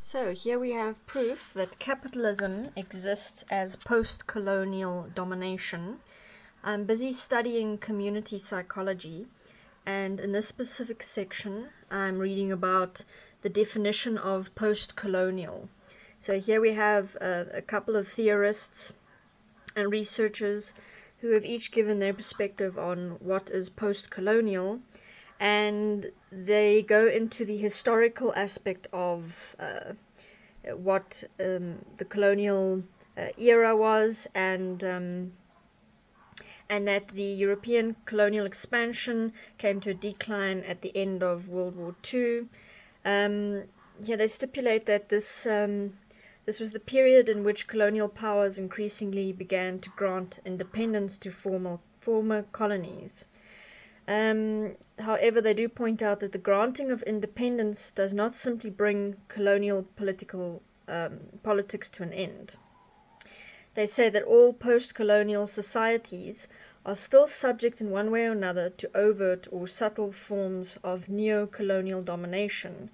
So here we have proof that capitalism exists as post-colonial domination. I'm busy studying community psychology, and in this specific section I'm reading about the definition of post-colonial. So here we have a couple of theorists and researchers who have each given their perspective on what is post-colonial, and they go into the historical aspect of what the colonial era was, and that the European colonial expansion came to a decline at the end of World War II. Here they stipulate that this was the period in which colonial powers increasingly began to grant independence to former colonies. However, they do point out that the granting of independence does not simply bring colonial politics to an end. They say that all post-colonial societies are still subject in one way or another to overt or subtle forms of neo-colonial domination,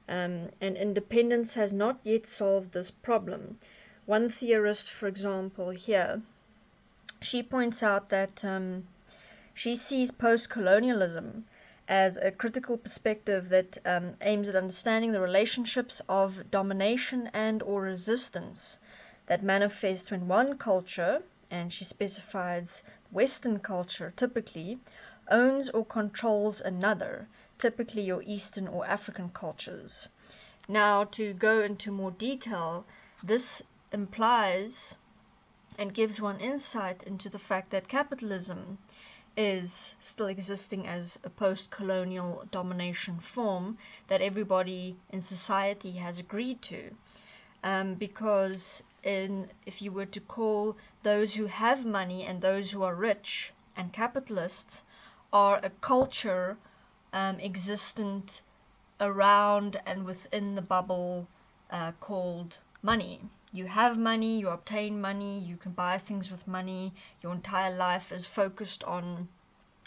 and independence has not yet solved this problem. One theorist, for example, here, she points out that she sees post-colonialism as a critical perspective that aims at understanding the relationships of domination and or resistance that manifests when one culture, and she specifies Western culture typically, owns or controls another, typically your Eastern or African cultures. Now, to go into more detail, this implies and gives one insight into the fact that capitalism is still existing as a post-colonial domination form that everybody in society has agreed to. Because if you were to call those who have money and those who are rich and capitalists are a culture existent around and within the bubble called money. You have money, you obtain money, you can buy things with money, your entire life is focused on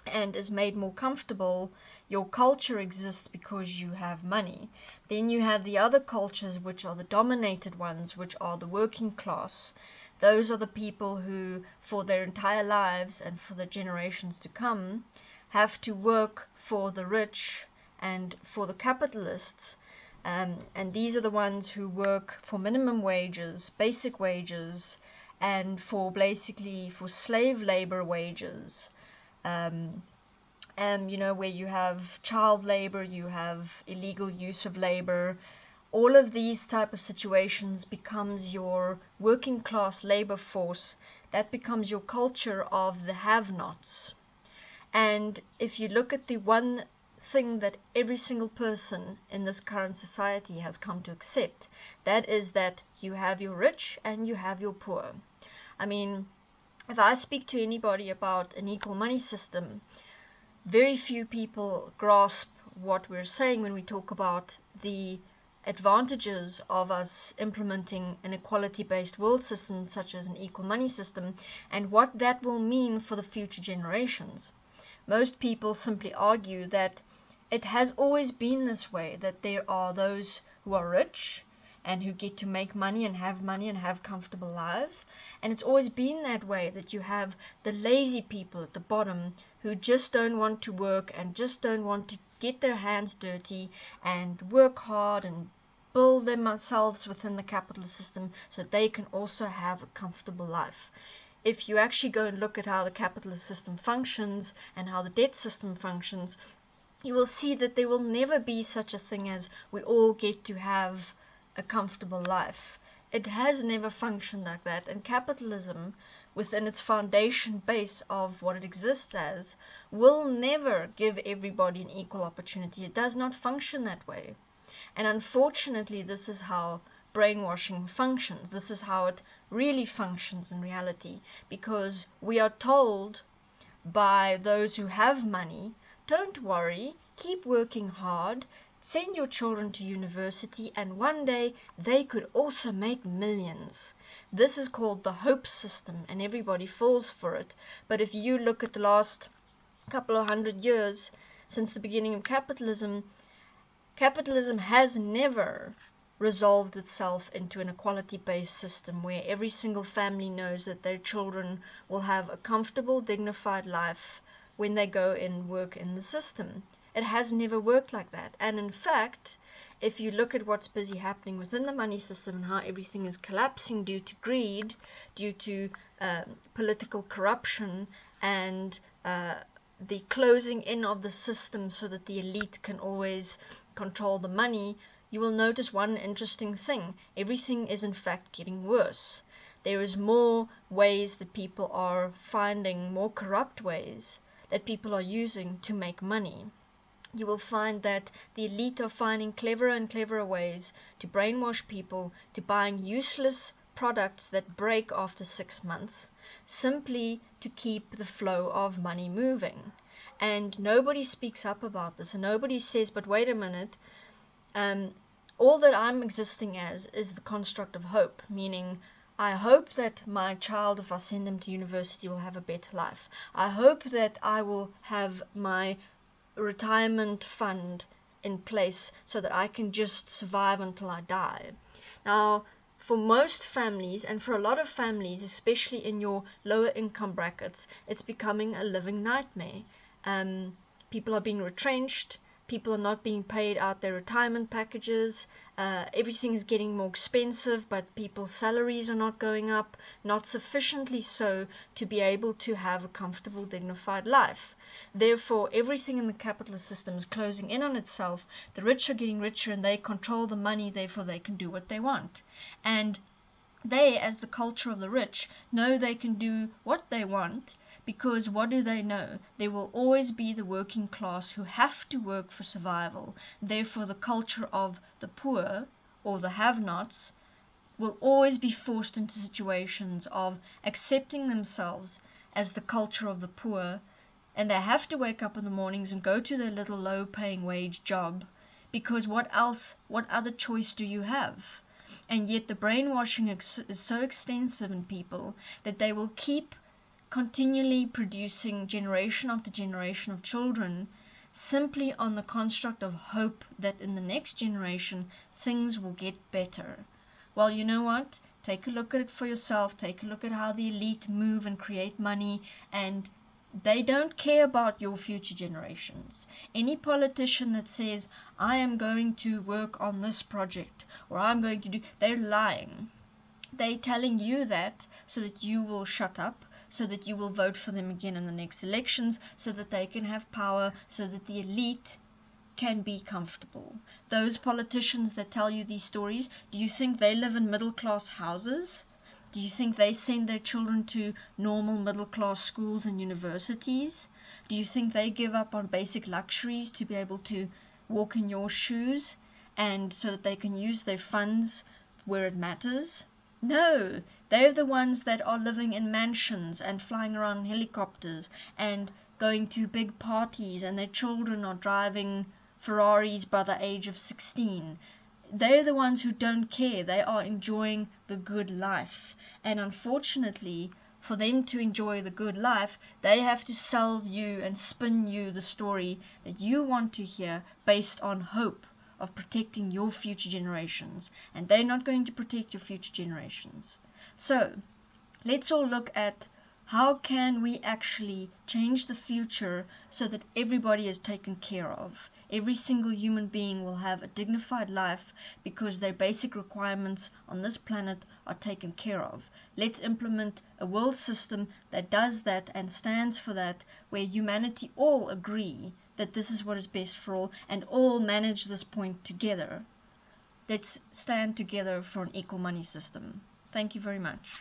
and is made more comfortable. Your culture exists because you have money. Then you have the other cultures, which are the dominated ones, which are the working class. Those are the people who, for their entire lives and for the generations to come, have to work for the rich and for the capitalists. And these are the ones who work for minimum wages, basic wages, and for slave labor wages. Where you have child labor, you have illegal use of labor. All of these type of situations becomes your working class labor force. That becomes your culture of the have-nots. And if you look at the one thing that every single person in this current society has come to accept, that is that you have your rich and you have your poor. I mean, if I speak to anybody about an equal money system, very few people grasp what we're saying when we talk about the advantages of us implementing an equality-based world system such as an equal money system, and what that will mean for the future generations. Most people simply argue that it has always been this way, that there are those who are rich and who get to make money and have comfortable lives, and it's always been that way, that you have the lazy people at the bottom who just don't want to work and just don't want to get their hands dirty and work hard and build themselves within the capitalist system so they can also have a comfortable life. If you actually go and look at how the capitalist system functions and how the debt system functions, you will see that there will never be such a thing as we all get to have a comfortable life. It has never functioned like that, and capitalism, within its foundation base of what it exists as, will never give everybody an equal opportunity. It does not function that way. And unfortunately, this is how brainwashing functions. This is how it really functions in reality, because we are told by those who have money, don't worry, keep working hard, send your children to university, and one day they could also make millions. This is called the hope system, and everybody falls for it. But if you look at the last couple of 100 years since the beginning of capitalism, capitalism has never resolved itself into an equality-based system where every single family knows that their children will have a comfortable, dignified life when they go and work in the system. It has never worked like that. And in fact, if you look at what's busy happening within the money system and how everything is collapsing due to greed, due to political corruption, and the closing in of the system so that the elite can always control the money, you will notice one interesting thing. Everything is in fact getting worse. There is more ways that people are finding, more corrupt ways that people are using to make money. You will find that the elite are finding cleverer and cleverer ways to brainwash people to buying useless products that break after 6 months, simply to keep the flow of money moving. And nobody speaks up about this, and nobody says, but wait a minute, all that I'm existing as is the construct of hope, meaning I hope that my child, if I send them to university, will have a better life. I hope that I will have my retirement fund in place so that I can just survive until I die. Now, for most families, and for a lot of families, especially in your lower income brackets, it's becoming a living nightmare. People are being retrenched. People are not being paid out their retirement packages. Everything is getting more expensive, but people's salaries are not going up, not sufficiently so to be able to have a comfortable, dignified life. Therefore, everything in the capitalist system is closing in on itself. The rich are getting richer and they control the money, therefore they can do what they want. And they, as the culture of the rich, know they can do what they want, because what do they know? There will always be the working class who have to work for survival. Therefore, the culture of the poor, or the have-nots, will always be forced into situations of accepting themselves as the culture of the poor, and they have to wake up in the mornings and go to their little low-paying wage job, because what other choice do you have? And yet the brainwashing is so extensive in people that they will keep continually producing generation after generation of children simply on the construct of hope that in the next generation things will get better. Well, you know what? Take a look at it for yourself. Take a look at how the elite move and create money, and they don't care about your future generations. Any politician that says, I am going to work on this project, or I'm going to do, they're lying. They're telling you that so that you will shut up, so that you will vote for them again in the next elections, so that they can have power, so that the elite can be comfortable. Those politicians that tell you these stories, do you think they live in middle-class houses? Do you think they send their children to normal middle-class schools and universities? Do you think they give up on basic luxuries to be able to walk in your shoes, and so that they can use their funds where it matters? No, they're the ones that are living in mansions and flying around in helicopters and going to big parties, and their children are driving Ferraris by the age of 16. They're the ones who don't care. They are enjoying the good life. And unfortunately, for them to enjoy the good life, they have to sell you and spin you the story that you want to hear based on hope of protecting your future generations. And they're not going to protect your future generations. So, let's all look at how can we actually change the future so that everybody is taken care of. Every single human being will have a dignified life because their basic requirements on this planet are taken care of. Let's implement a world system that does that and stands for that, where humanity all agree that this is what is best for all and all manage this point together. Let's stand together for an equal money system. Thank you very much.